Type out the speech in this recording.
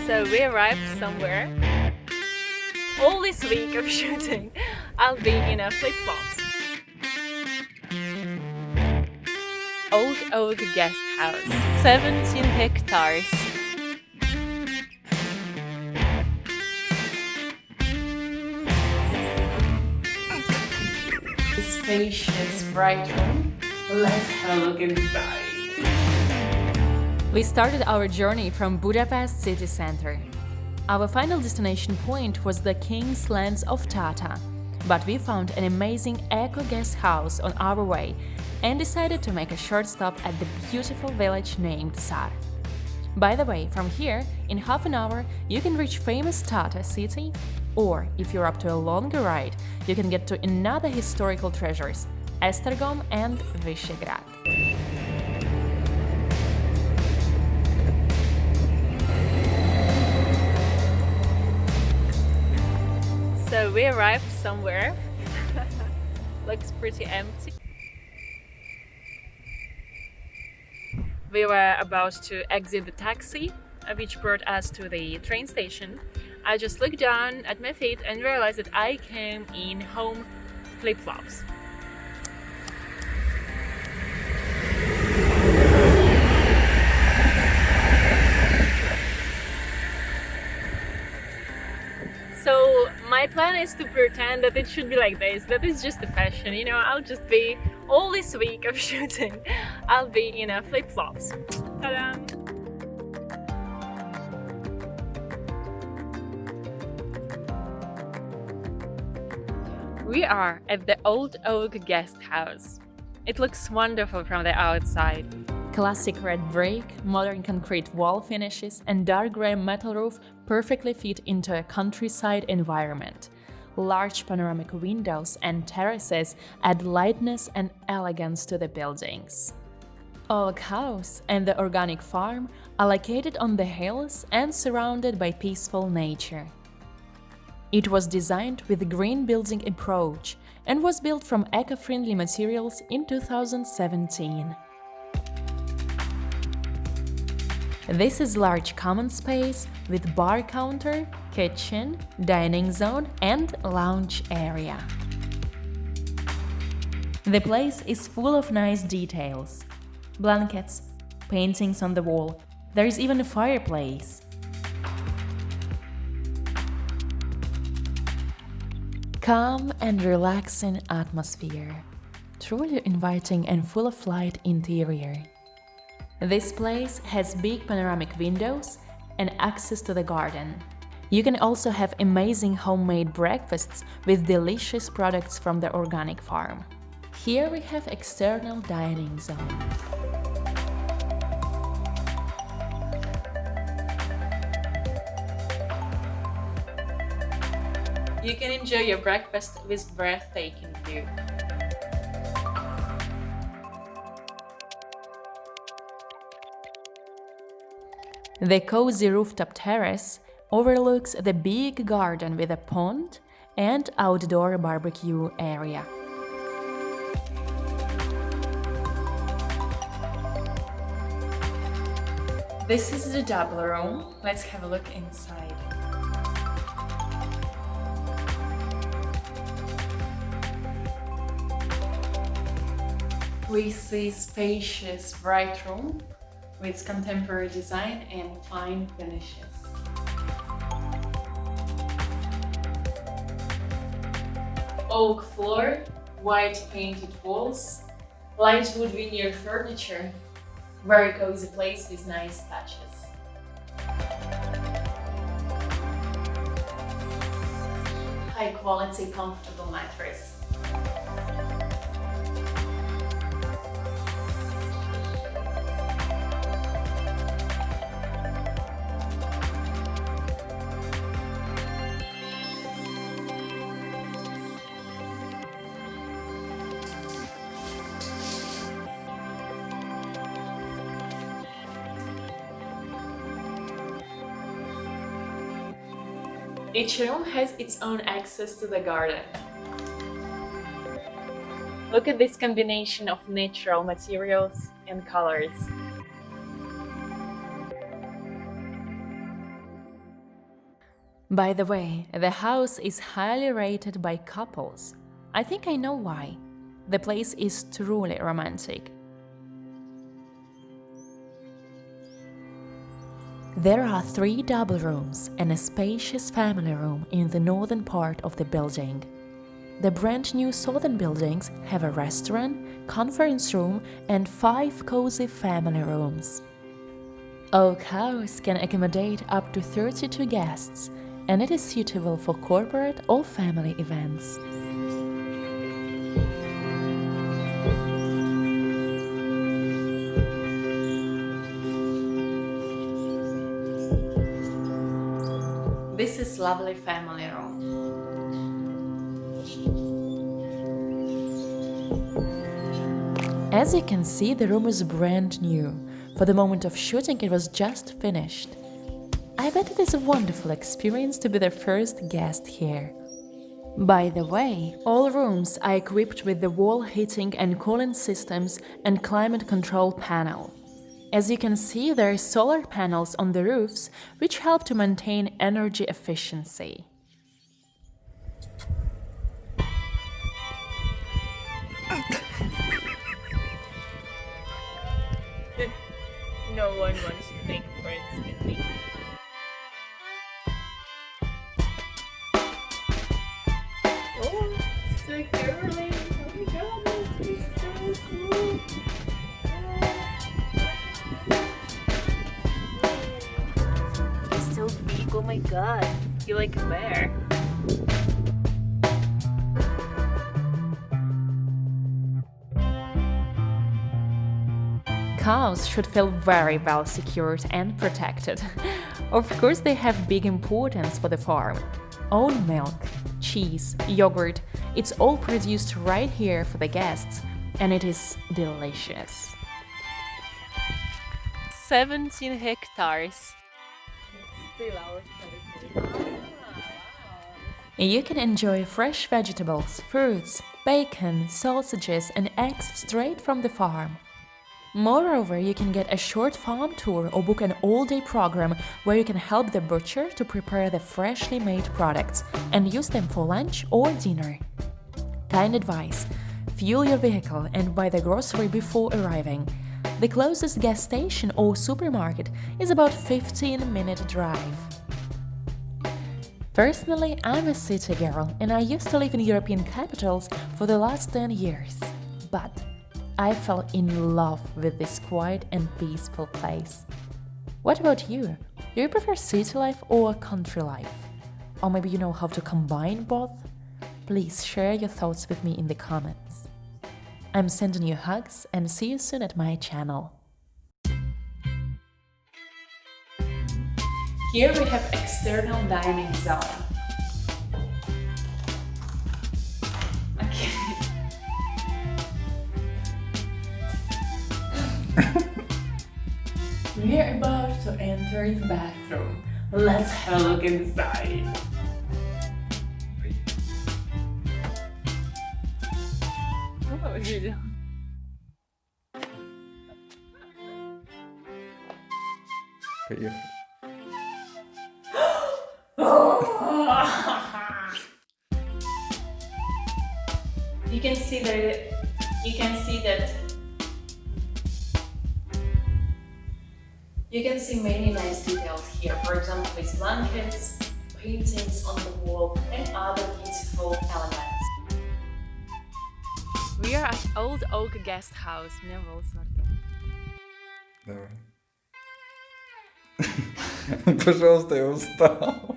So we arrived somewhere. All this week of shooting, I'll be in a flip-flops. Old Oak Guest House, 17 hectares. Spacious, bright room. Let's have a look inside. We started our journey from Budapest city center. Our final destination point was the King's Lands of Tata, but we found an amazing eco guest house on our way and decided to make a short stop at the beautiful village named Sar. By the way, from here, in half an hour, you can reach famous Tata city, or if you're up to a longer ride, you can get to another historical treasures, Esztergom and Visegrad. So we arrived somewhere. Looks pretty empty. We were about to exit the taxi, which brought us to the train station. I just looked down at my feet and realized that I came in home flip-flops. So my plan is to pretend that it should be like this, that it's just a fashion, you know, I'll just be, all this week of shooting, I'll be in a flip-flops. Ta-da! We are at the Old Oak Guest House. It looks wonderful from the outside. Classic red brick, modern concrete wall finishes, and dark grey metal roof perfectly fit into a countryside environment. Large panoramic windows and terraces add lightness and elegance to the buildings. Oak House and the organic farm are located on the hills and surrounded by peaceful nature. It was designed with a green building approach and was built from eco-friendly materials in 2017. This is large common space with bar counter, kitchen, dining zone and lounge area. The place is full of nice details. Blankets, paintings on the wall, there is even a fireplace. Calm and relaxing atmosphere. Truly inviting and full of light interior. This place has big panoramic windows and access to the garden. You can also have amazing homemade breakfasts with delicious products from the organic farm. Here we have external dining zone. You can enjoy your breakfast with breathtaking view. The cozy rooftop terrace overlooks the big garden with a pond and outdoor barbecue area. This is the double room. Let's have a look inside. We see spacious, bright room with contemporary design and fine finishes. Oak floor, white painted walls, light wood veneer furniture, very cozy place with nice touches. High quality, comfortable mattress. Each room has its own access to the garden. Look at this combination of natural materials and colors. By the way, the house is highly rated by couples. I think I know why. The place is truly romantic. There are 3 double rooms and a spacious family room in the northern part of the building. The brand new southern buildings have a restaurant, conference room, and 5 cozy family rooms. Oak House can accommodate up to 32 guests, and it is suitable for corporate or family events. This is lovely family room. As you can see, the room is brand new. For the moment of shooting, it was just finished. I bet it is a wonderful experience to be the first guest here. By the way, all rooms are equipped with the wall heating and cooling systems and climate control panel. As you can see, there are solar panels on the roofs, which help to maintain energy efficiency. No one wants to make friends with me. Oh, so girly. Oh my god, this is so cool. It's so big, oh my god. You're like a bear. Cows should feel very well secured and protected. Of course, they have big importance for the farm. Own milk, cheese, yogurt, it's all produced right here for the guests, and it is delicious. 17 hectares. Still our territory. You can enjoy fresh vegetables, fruits, bacon, sausages, and eggs straight from the farm. Moreover, you can get a short farm tour or book an all-day program where you can help the butcher to prepare the freshly made products and use them for lunch or dinner. Kind advice: fuel your vehicle and buy the grocery before arriving. The closest gas station or supermarket is about 15-minute drive. Personally, I'm a city girl and I used to live in European capitals for the last 10 years. But I fell in love with this quiet and peaceful place. What about you? Do you prefer city life or country life? Or maybe you know how to combine both? Please share your thoughts with me in the comments. I'm sending you hugs and see you soon at my channel. Here we have external dining zone. Okay. We are about to enter the bathroom. Let's have a look inside. Oh, really? Поехали. You can see many nice details here. For example, these blankets, paintings on the wall, and other beautiful elements. We are at Old Oak Guesthouse. Мне волосы на рту. Давай. Пожалуйста, я устал.